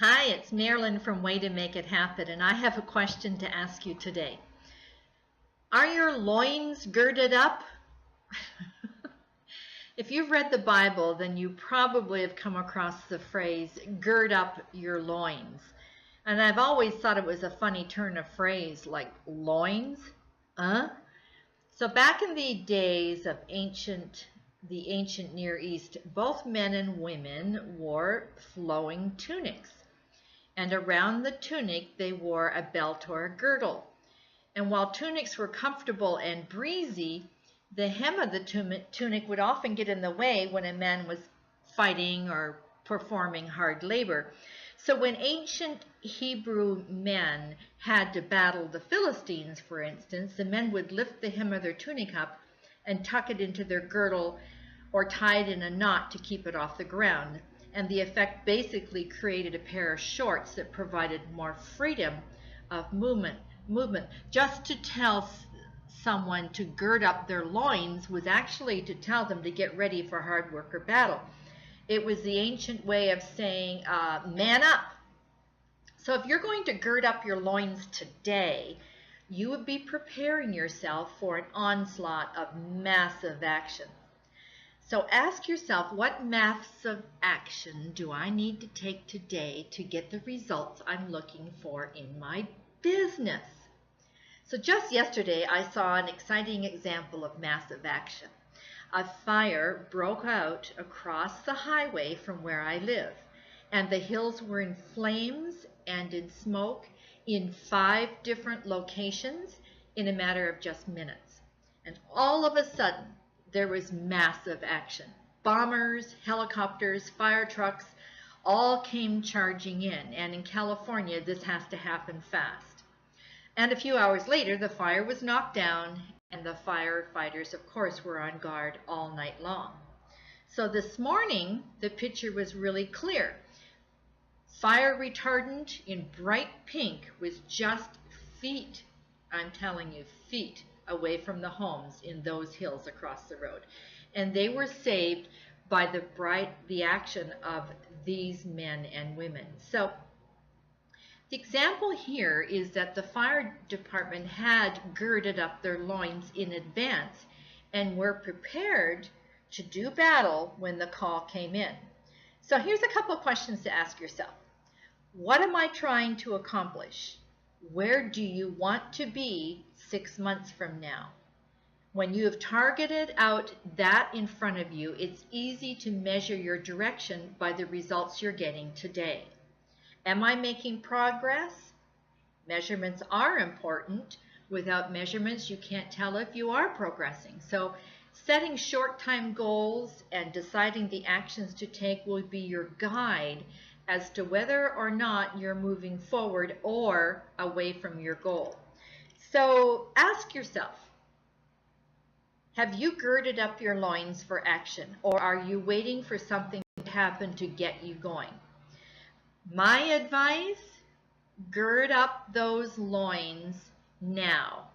Hi, it's Marilyn from Way to Make It Happen, and I have a question to ask you today. Are your loins girded up? If you've read the Bible, then you probably have come across the phrase, gird up your loins. And I've always thought it was a funny turn of phrase, like loins? So back in the days of the ancient Near East, both men and women wore flowing tunics. And around the tunic they wore a belt or a girdle. And while tunics were comfortable and breezy, the hem of the tunic would often get in the way when a man was fighting or performing hard labor. So when ancient Hebrew men had to battle the Philistines, for instance, the men would lift the hem of their tunic up and tuck it into their girdle or tie it in a knot to keep it off the ground. And the effect basically created a pair of shorts that provided more freedom of movement. Just to tell someone to gird up their loins was actually to tell them to get ready for hard work or battle. It was the ancient way of saying, man up. So if you're going to gird up your loins today, you would be preparing yourself for an onslaught of massive action. So ask yourself, what massive action do I need to take today to get the results I'm looking for in my business? So just yesterday, I saw an exciting example of massive action. A fire broke out across the highway from where I live, and the hills were in flames and in smoke in 5 different locations in a matter of just minutes. And all of a sudden, there was massive action. Bombers, helicopters, fire trucks, all came charging in. And in California, this has to happen fast. And a few hours later, the fire was knocked down, and the firefighters, of course, were on guard all night long. So this morning, the picture was really clear. Fire retardant in bright pink was just feet, I'm telling you, feet away from the homes in those hills across the road. And they were saved by the action of these men and women. So the example here is that the fire department had girded up their loins in advance and were prepared to do battle when the call came in. So here's a couple of questions to ask yourself. What am I trying to accomplish? Where do you want to be 6 months from now? When you have targeted out that in front of you, it's easy to measure your direction by the results you're getting today. Am I making progress? Measurements are important. Without measurements, you can't tell if you are progressing. So setting short-time goals and deciding the actions to take will be your guide as to whether or not you're moving forward or away from your goal. So ask yourself, have you girded up your loins for action, or are you waiting for something to happen to get you going? My advice, gird up those loins now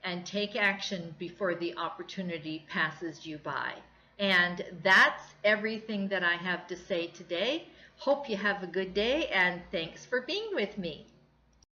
and take action before the opportunity passes you by. And that's everything that I have to say today. Hope you have a good day, and thanks for being with me.